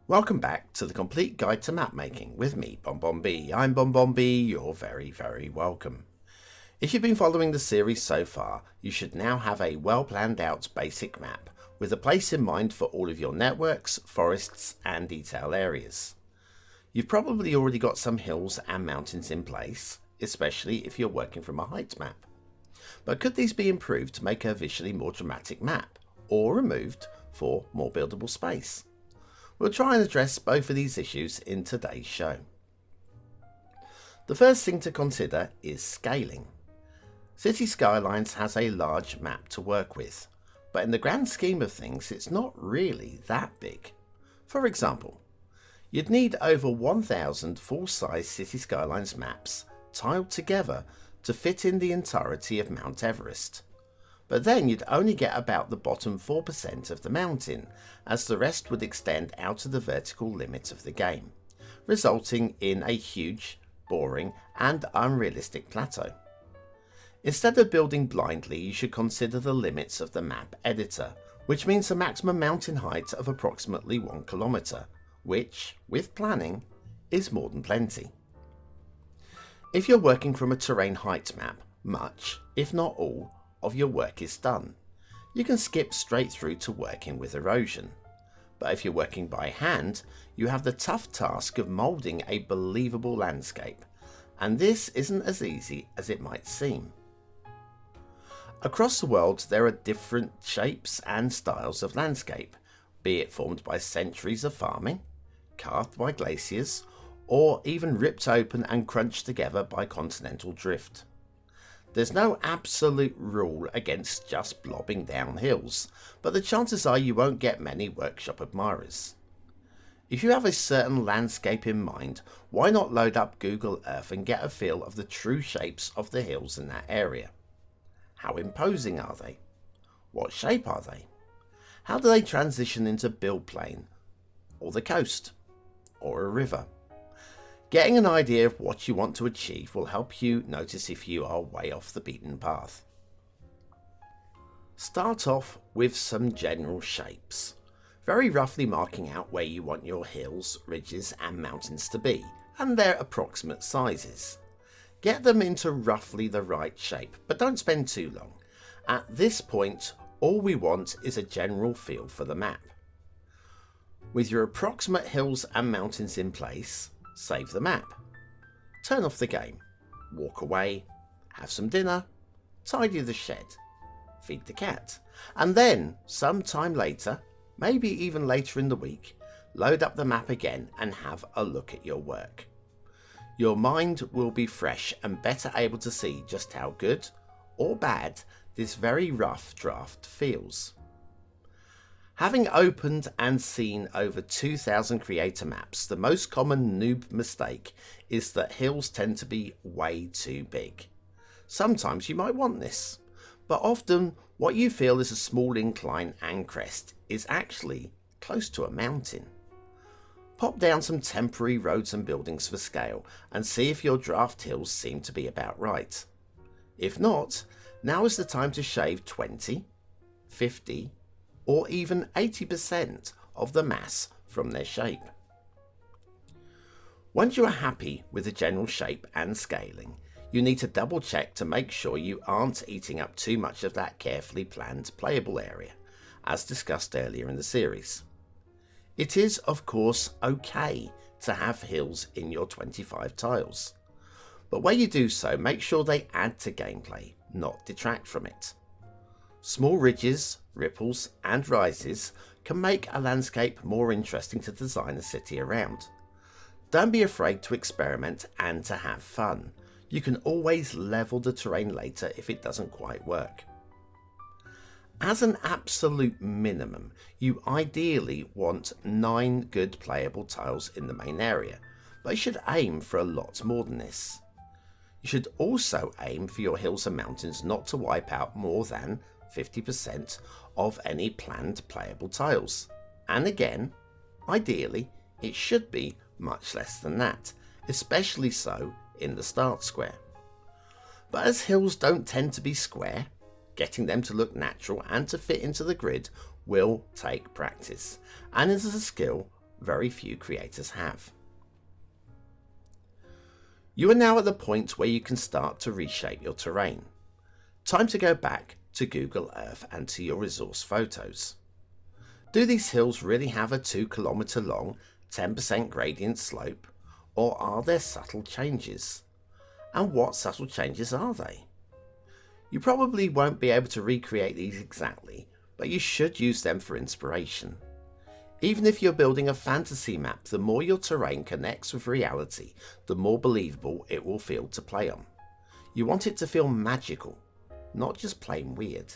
Welcome back to the complete guide to map making with me, BonBonB. I'm BonBonB, you're very welcome. If you've been following the series so far, you should now have a well planned out basic map with a place in mind for all of your networks, forests and detail areas. You've probably already got some hills and mountains in place, especially if you're working from a height map. But could these be improved to make a visually more dramatic map, or removed for more buildable space? We'll try and address both of these issues in today's show. The first thing to consider is scaling. Cities Skylines has a large map to work with, but in the grand scheme of things it's not really that big. For example, you'd need over 1,000 full-size Cities Skylines maps tiled together to fit in the entirety of Mount Everest. But then you'd only get about the bottom 4% of the mountain, as the rest would extend out to the vertical limit of the game, resulting in a huge, boring and unrealistic plateau. Instead of building blindly, you should consider the limits of the map editor, which means a maximum mountain height of approximately 1 kilometer, which, with planning, is more than plenty. If you're working from a terrain height map, much, if not all, of your work is done. You can skip straight through to working with erosion. But if you're working by hand, you have the tough task of moulding a believable landscape, and this isn't as easy as it might seem. Across the world there are different shapes and styles of landscape, be it formed by centuries of farming, carved by glaciers, or even ripped open and crunched together by continental drift. There's no absolute rule against just blobbing down hills, but the chances are you won't get many workshop admirers. If you have a certain landscape in mind, why not load up Google Earth and get a feel of the true shapes of the hills in that area? How imposing are they? What shape are they? How do they transition into build plain, or the coast, or a river? Getting an idea of what you want to achieve will help you notice if you are way off the beaten path. Start off with some general shapes, very roughly marking out where you want your hills, ridges and mountains to be, and their approximate sizes. Get them into roughly the right shape, but don't spend too long. At this point, all we want is a general feel for the map. With your approximate hills and mountains in place, save the map. Turn off the game. Walk away. Have some dinner. Tidy the shed. Feed the cat. And then, sometime later, maybe even later in the week, load up the map again and have a look at your work. Your mind will be fresh and better able to see just how good or bad this very rough draft feels. Having opened and seen over 2,000 creator maps, the most common noob mistake is that hills tend to be way too big. Sometimes you might want this, but often what you feel is a small incline and crest is actually close to a mountain. Pop down some temporary roads and buildings for scale and see if your draft hills seem to be about right. If not, now is the time to shave 20, 50, or even 80% of the mass from their shape. Once you are happy with the general shape and scaling, you need to double check to make sure you aren't eating up too much of that carefully planned playable area, as discussed earlier in the series. It is, of course, okay to have hills in your 25 tiles, but where you do so, make sure they add to gameplay, not detract from it. Small ridges, ripples and rises can make a landscape more interesting to design a city around. Don't be afraid to experiment and to have fun. You can always level the terrain later if it doesn't quite work. As an absolute minimum, you ideally want 9 good playable tiles in the main area, but you should aim for a lot more than this. You should also aim for your hills and mountains not to wipe out more than 50% of any planned playable tiles. And again, ideally, it should be much less than that, especially so in the start square. But as hills don't tend to be square, getting them to look natural and to fit into the grid will take practice, and is a skill very few creators have. You are now at the point where you can start to reshape your terrain. Time to go back to Google Earth and to your resource photos. Do these hills really have a 2 km long 10% gradient slope, or are there subtle changes? And what subtle changes are they? You probably won't be able to recreate these exactly, but you should use them for inspiration. Even if you're building a fantasy map, the more your terrain connects with reality, the more believable it will feel to play on. You want it to feel magical, not just plain weird.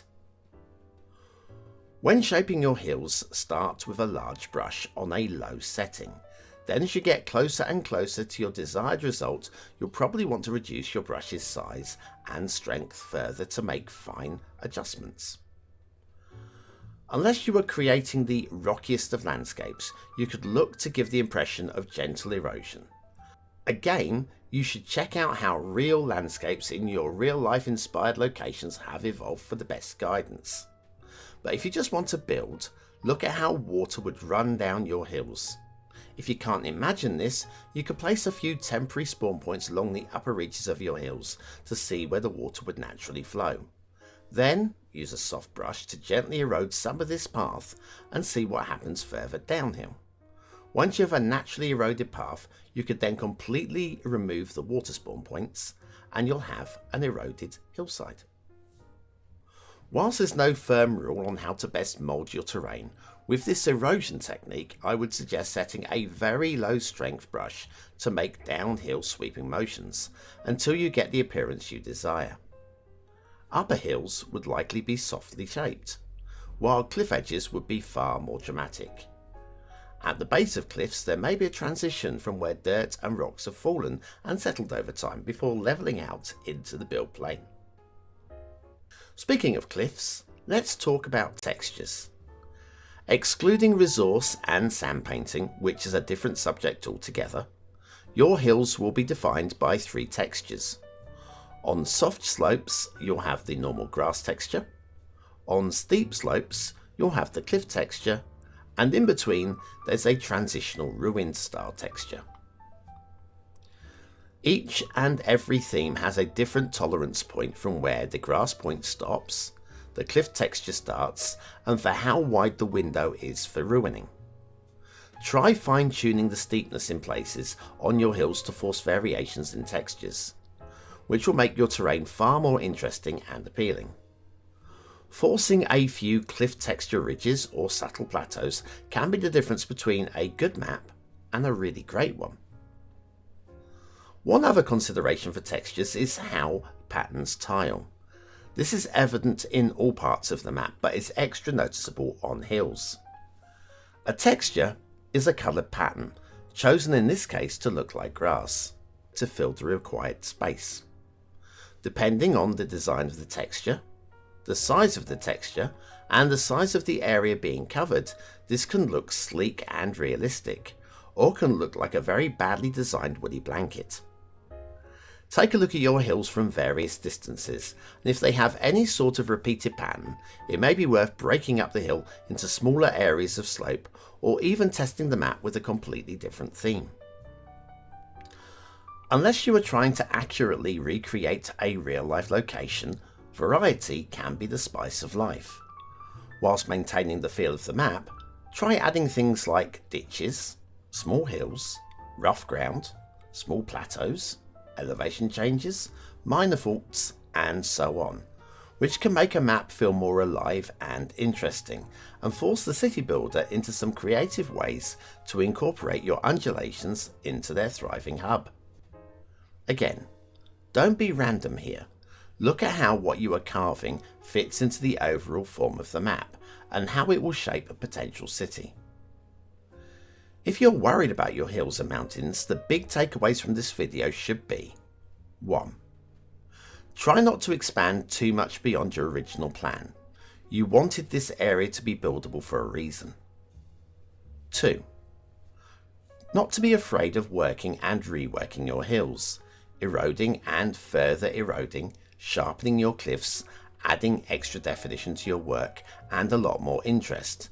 When shaping your hills, start with a large brush on a low setting. Then as you get closer and closer to your desired result, you'll probably want to reduce your brush's size and strength further to make fine adjustments. Unless you were creating the rockiest of landscapes, you could look to give the impression of gentle erosion. Again, you should check out how real landscapes in your real-life inspired locations have evolved for the best guidance. But if you just want to build, look at how water would run down your hills. If you can't imagine this, you could place a few temporary spawn points along the upper reaches of your hills to see where the water would naturally flow. Then use a soft brush to gently erode some of this path and see what happens further downhill. Once you have a naturally eroded path, you could then completely remove the water spawn points and you'll have an eroded hillside. Whilst there's no firm rule on how to best mould your terrain, with this erosion technique I would suggest setting a very low strength brush to make downhill sweeping motions until you get the appearance you desire. Upper hills would likely be softly shaped, while cliff edges would be far more dramatic. At the base of cliffs there may be a transition from where dirt and rocks have fallen and settled over time before levelling out into the build plane. Speaking of cliffs, let's talk about textures. Excluding resource and sand painting, which is a different subject altogether, your hills will be defined by 3 textures. On soft slopes, you'll have the normal grass texture. On steep slopes, you'll have the cliff texture. And in between, there's a transitional ruined style texture. Each and every theme has a different tolerance point from where the grass point stops, the cliff texture starts, and for how wide the window is for ruining. Try fine-tuning the steepness in places on your hills to force variations in textures, which will make your terrain far more interesting and appealing. Forcing a few cliff texture ridges or subtle plateaus can be the difference between a good map and a really great one. One other consideration for textures is how patterns tile. This is evident in all parts of the map, but is extra noticeable on hills. A texture is a coloured pattern, chosen in this case to look like grass, to fill the required space. Depending on the design of the texture, the size of the texture, and the size of the area being covered, this can look sleek and realistic, or can look like a very badly designed woolly blanket. Take a look at your hills from various distances, and if they have any sort of repeated pattern, it may be worth breaking up the hill into smaller areas of slope, or even testing the map with a completely different theme. Unless you are trying to accurately recreate a real-life location, variety can be the spice of life. Whilst maintaining the feel of the map, try adding things like ditches, small hills, rough ground, small plateaus, elevation changes, minor faults, and so on, which can make a map feel more alive and interesting, and force the city builder into some creative ways to incorporate your undulations into their thriving hub. Again, don't be random here. Look at how what you are carving fits into the overall form of the map, and how it will shape a potential city. If you're worried about your hills and mountains, the big takeaways from this video should be: 1. Try not to expand too much beyond your original plan. You wanted this area to be buildable for a reason. 2. Not to be afraid of working and reworking your hills, eroding and further eroding, sharpening your cliffs, adding extra definition to your work, and a lot more interest.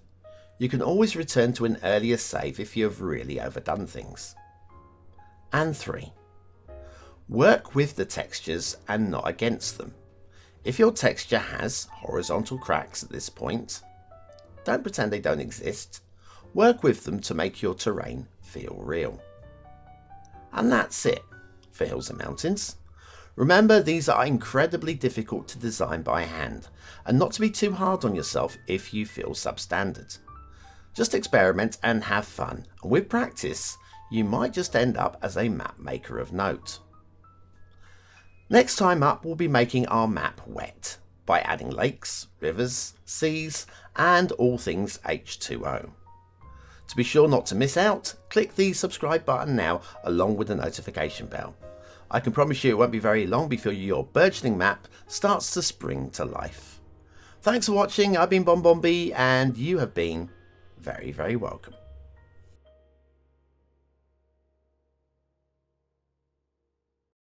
You can always return to an earlier save if you have really overdone things. And 3. Work with the textures and not against them. If your texture has horizontal cracks at this point, don't pretend they don't exist. Work with them to make your terrain feel real. And that's it for hills and mountains. Remember, these are incredibly difficult to design by hand, and not to be too hard on yourself if you feel substandard. Just experiment and have fun, and with practice, you might just end up as a map maker of note. Next time up, we'll be making our map wet by adding lakes, rivers, seas, and all things H2O. To be sure not to miss out, click the subscribe button now along with the notification bell. I can promise you it won't be very long before your burgeoning map starts to spring to life. Thanks for watching. I've been BonBonB and you have been very, very welcome.